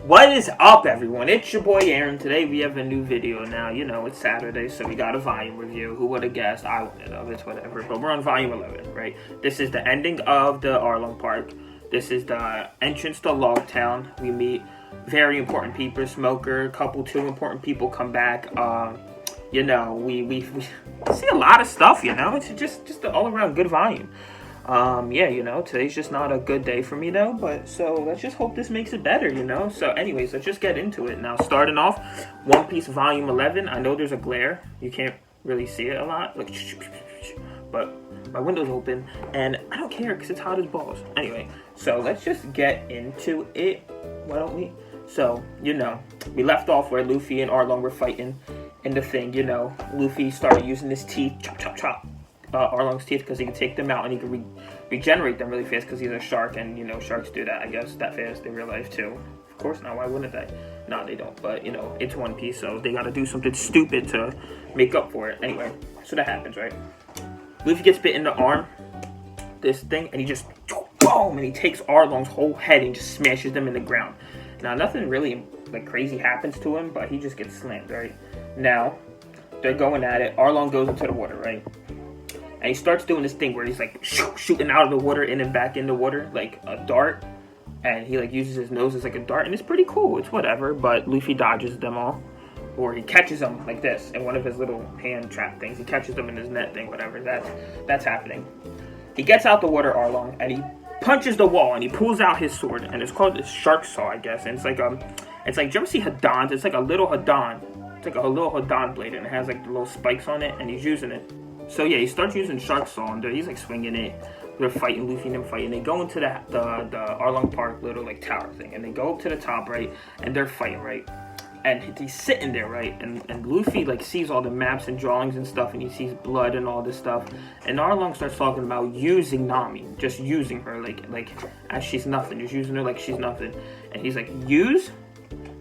What is up, everyone? It's your boy Aaron. Today we have a new video now. You know, it's Saturday, so we got a volume review. Who would have guessed? I wouldn't have. It's whatever. But we're on volume 11, right? This is the ending of the Arlong Park. This is the entrance to Logtown. We meet very important people. Smoker, two important people come back. You know, we see a lot of stuff, you know? It's just an all-around good volume. Yeah, you know, today's just not a good day for me though, but so let's just hope this makes it better, you know? So anyways, let's just get into it. Now, starting off, One Piece Volume 11. I know there's a glare. You can't really see it a lot. Like, but my window's open, and I don't care because it's hot as balls. Anyway, so let's just get into it. Why don't we? So, you know, we left off where Luffy and Arlong were fighting in the thing, you know. Luffy started using his teeth, chop, chop, chop. Arlong's teeth, because he can take them out and he can regenerate them really fast because he's a shark, and you know sharks do that, I guess, that fast in real life too. Of course not, why wouldn't they? No, they don't, but you know, it's One Piece, so they gotta do something stupid to make up for it. Anyway, so that happens, right? Luffy gets bit in the arm, this thing, and he just boom, and he takes Arlong's whole head and just smashes them in the ground. Now, nothing really like crazy happens to him, but he just gets slammed, right? Now, they're going at it. Arlong goes into the water, right? And he starts doing this thing where he's like shooting out of the water in and back in the water like a dart. And he like uses his nose as like a dart. And it's pretty cool. It's whatever. But Luffy dodges them all. Or he catches them like this in one of his little hand trap things. He catches them in his net thing, whatever. That's happening. He gets out the water, Arlong, and he punches the wall. And he pulls out his sword. And it's called this shark saw, I guess. And it's like, do you ever see Hadans? It's like a little Hadan. It's like a little Hadan blade. And it has like the little spikes on it. And he's using it. So yeah, he starts using shark saw on there. He's like swinging it. They're fighting, Luffy and them fighting. They go into the Arlong Park little like tower thing, and they go up to the top, right? And they're fighting, right? And he's sitting there, right? And Luffy like sees all the maps and drawings and stuff, and he sees blood and all this stuff. And Arlong starts talking about using Nami, just using her like as she's nothing, just using her like she's nothing. And he's like, use?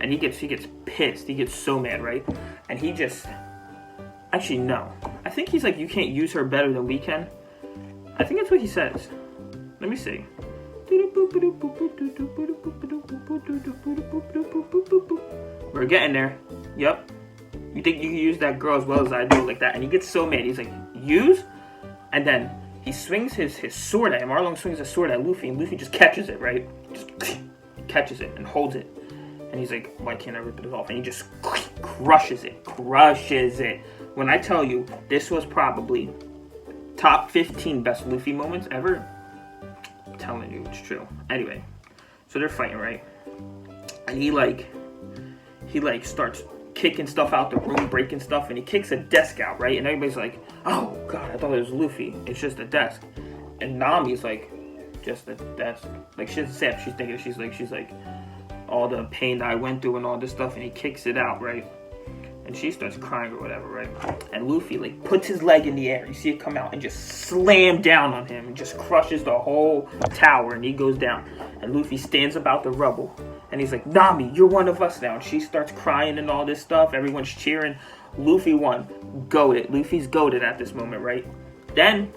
And he gets pissed. He gets so mad, right? And he just. Actually, no. I think he's like, you can't use her better than we can. I think that's what he says. Let me see. We're getting there. Yep. You think you can use that girl as well as I do, like that? And he gets so mad. He's like, use? And then he swings his sword at him. Arlong swings his sword at Luffy, and Luffy just catches it, right? Just catches it and holds it. And he's like, why can't I rip it off? And he just crushes it. When I tell you, this was probably top 15 best Luffy moments ever, I'm telling you, it's true. Anyway, so they're fighting, right? And he starts kicking stuff out the room, breaking stuff, and he kicks a desk out, right? And everybody's like, oh, God, I thought it was Luffy. It's just a desk. And Nami's like, just a desk. Like, she doesn't say it. She's thinking, she's like, all the pain that I went through and all this stuff, and he kicks it out, right? And she starts crying or whatever, right? And Luffy, like, puts his leg in the air. You see it come out and just slam down on him and just crushes the whole tower, and he goes down. And Luffy stands about the rubble. And he's like, Nami, you're one of us now. And she starts crying and all this stuff. Everyone's cheering. Luffy won. Goated. Luffy's goated at this moment, right? Then,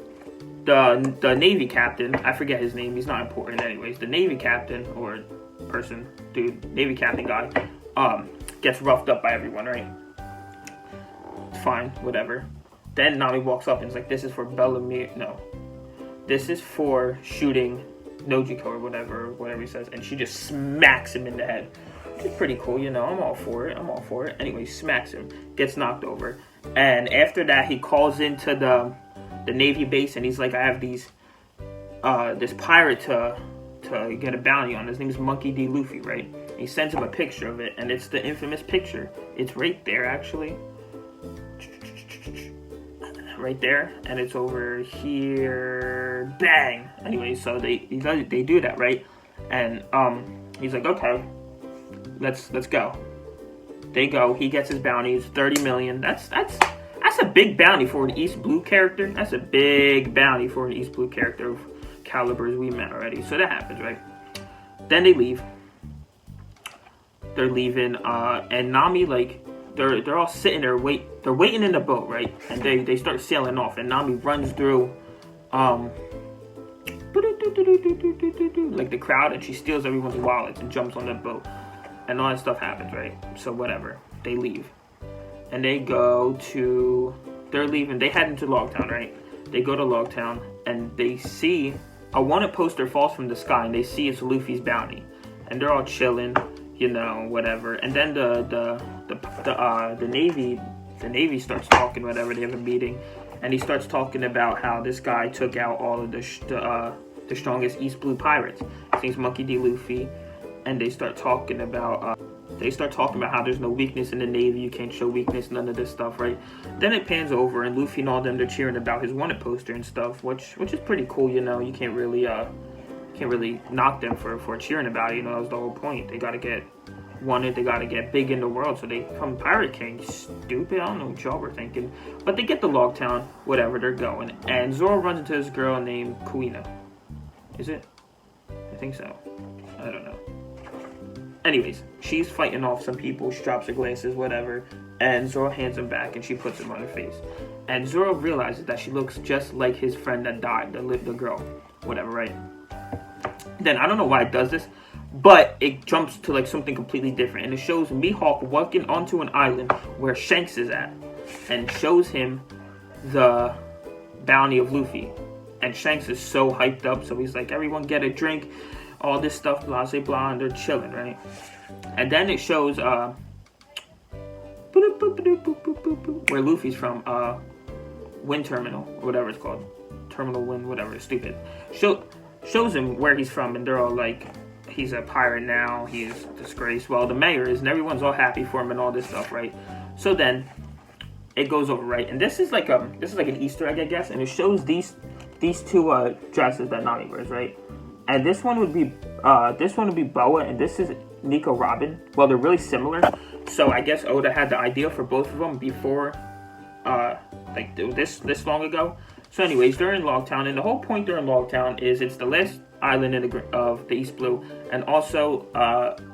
the Navy captain, I forget his name. He's not important anyways. The Navy captain, or person, dude, Navy captain guy, gets roughed up by everyone, right? Fine, whatever. Then Nami walks up and is like, this is for Bellamy. No. This is for shooting Nojiko or whatever he says. And she just smacks him in the head. It's pretty cool, you know. I'm all for it. Anyway, smacks him. Gets knocked over. And after that, he calls into the Navy base, and he's like, I have this pirate to get a bounty on. His name is Monkey D. Luffy, right? He sends him a picture of it, and it's the infamous picture. It's right there, actually. Right there, and it's over here. Bang! Anyway, so they do that, right? And he's like, okay, let's go. They go. He gets his bounty. It's 30 million. That's a big bounty for an East Blue character. That's a big bounty for an East Blue character of calibers we met already. So that happens, right? Then they leave. They're leaving, and Nami, like, they're all sitting there, they're waiting in the boat, right? And they start sailing off, and Nami runs through, like the crowd, and she steals everyone's wallets and jumps on the boat. and all that stuff happens, right? So whatever, they leave, and they go to, they're leaving, they head into Logtown, right? They go to Logtown, and they see a wanted poster falls from the sky, and they see it's Luffy's bounty, and they're all chilling, you know, whatever. And then the Navy starts talking, whatever. They have a meeting, and he starts talking about how this guy took out all of the strongest East Blue pirates. His name's Monkey D. Luffy, and they start talking about how there's no weakness in the Navy. You can't show weakness, none of this stuff, right? Then it pans over, and Luffy and all them, they're cheering about his wanted poster and stuff, which is pretty cool, you know. You can't really knock them for cheering about it, you know. That was the whole point. They gotta get wanted, they gotta get big in the world, so they become Pirate King. Stupid, I don't know what y'all were thinking. But they get to Logtown, whatever, they're going, and Zoro runs into this girl named Kuina. Is it? I think so. I don't know. Anyways, she's fighting off some people. She drops her glasses, whatever, and Zoro hands them back, and she puts them on her face. And Zoro realizes that she looks just like his friend that died, the girl, whatever, right? Then, I don't know why it does this, but it jumps to like something completely different, and it shows Mihawk walking onto an island where Shanks is at, and shows him the bounty of Luffy. And Shanks is so hyped up, so he's like, everyone get a drink, all this stuff, blah, blah, blah, and they're chilling, right? And then it shows where Luffy's from, Wind Terminal, or whatever it's called. Terminal Wind, whatever, it's stupid. Shows him where he's from, and they're all like, he's a pirate now, he's disgraced. Well, the mayor is, and everyone's all happy for him and all this stuff, right? So then, it goes over, right? And this is like an Easter egg, I guess, and it shows these two dresses that Nami wears, right? And this one would be Boa, and this is Nico Robin. Well, they're really similar, so I guess Oda had the idea for both of them before, like this long ago. So, anyways, they're in Logtown, and the whole point they're in Logtown is it's the last island of the East Blue, and also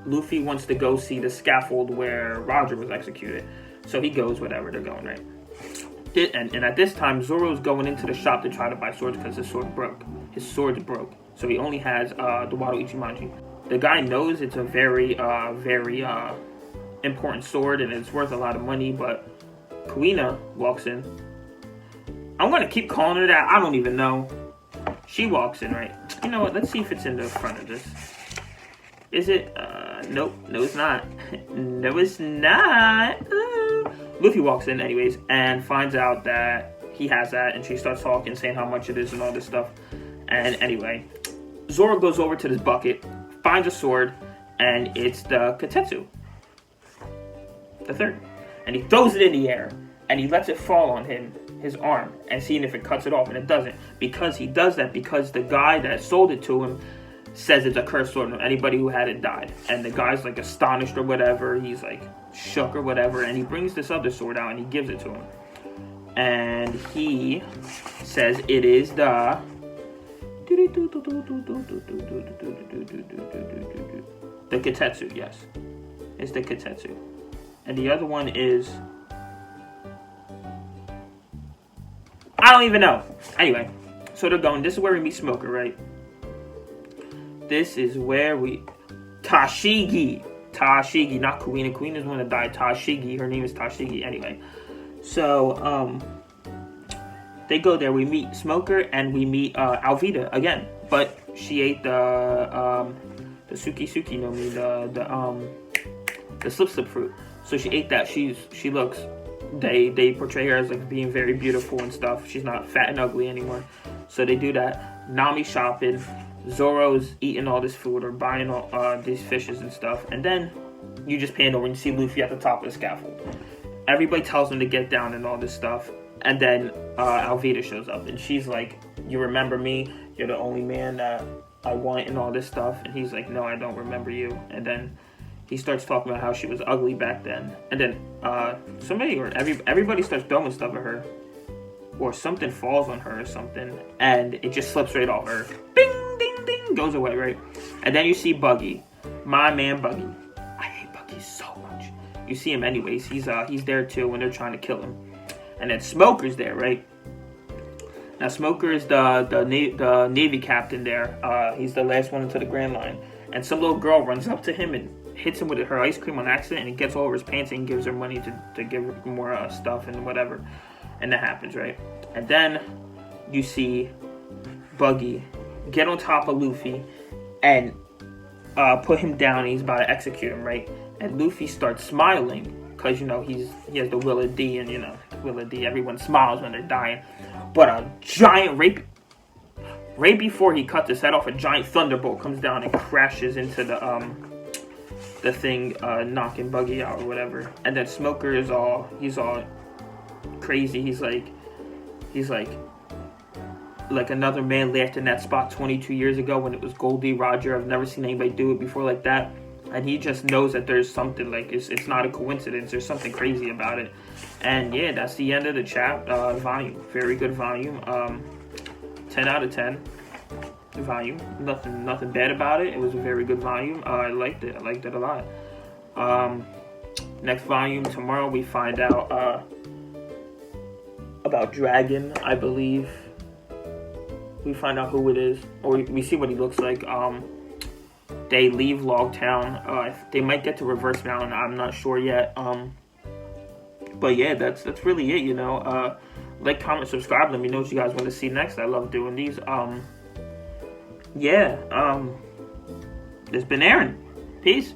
Luffy wants to go see the scaffold where Roger was executed. So he goes, whatever, they're going, right? And at this time, Zoro's going into the shop to try to buy swords because his sword broke. His sword's broke. So he only has the Wado Ichimonji. The guy knows it's a very important sword and it's worth a lot of money, but Kuina walks in. I'm going to keep calling her that. I don't even know. She walks in, right? You know what? Let's see if it's in the front of this. Is it? Nope. No, it's not. No, it's not. Luffy walks in anyways and finds out that he has that, and she starts talking, saying how much it is and all this stuff. And anyway, Zoro goes over to this bucket, finds a sword, and it's the Katetsu, the third. And he throws it in the air, and he lets it fall on his arm, and seeing if it cuts it off, and it doesn't. Because he does that because the guy that sold it to him says it's a cursed sword, and anybody who had it died. And the guy's like astonished or whatever, he's like shook or whatever, and he brings this other sword out and he gives it to him. And he says it is the Katetsu, yes. It's the Katetsu. And the other one is, I don't even know. Anyway, so they're going, this is where we meet Smoker, right? This is where we, Tashigi, not Kuina. Kuina's the one that died. Tashigi, her name is Tashigi. Anyway, so they go there. We meet Smoker and we meet Alvida again, but she ate the Suki no Mi, the slip fruit. So she ate that. She looks. They portray her as like being very beautiful and stuff. She's not fat and ugly anymore. So they do that. Nami shopping. Zoro's eating all this food or buying all these fishes and stuff. And then you just pan over and you see Luffy at the top of the scaffold. Everybody tells him to get down and all this stuff. And then Alvida shows up. And she's like, you remember me? You're the only man that I want and all this stuff. And he's like, no, I don't remember you. And then he starts talking about how she was ugly back then. And then everybody starts throwing stuff at her. Or something falls on her or something. And it just slips right off her. Bing! Ding, ding, goes away, right? And then you see Buggy, my man Buggy. I hate Buggy so much. You see him anyways. He's there too when they're trying to kill him. And then Smoker's there, right? Now Smoker is the Navy captain there. He's the last one into the Grand Line. And some little girl runs up to him and hits him with her ice cream on accident, and it gets all over his pants, and gives her money to give her more stuff and whatever. And that happens, right? And then you see Buggy get on top of Luffy and put him down, and he's about to execute him, right? And Luffy starts smiling because, you know, he has the Will of D, and, you know, Will of D, everyone smiles when they're dying. But a giant, right before he cuts his head off, a giant thunderbolt comes down and crashes into the thing, knocking Buggy out or whatever. And then Smoker is he's all crazy. He's like another man left in that spot 22 years ago when it was Goldie Roger. I've never seen anybody do it before like that. And he just knows that there's something, like, it's not a coincidence. There's something crazy about it. And yeah, that's the end of the volume. Very good volume. 10 out of 10 volume. Nothing bad about it. It was a very good volume. I liked it. I liked it a lot. Next volume, tomorrow we find out about Dragon, I believe. We find out who it is, or we see what he looks like. They leave Logtown. They might get to Reverse Mountain. I'm not sure yet. But yeah, that's really it. You know, like, comment, subscribe. Let me know what you guys want to see next. I love doing these. Yeah. This has been Aaron. Peace.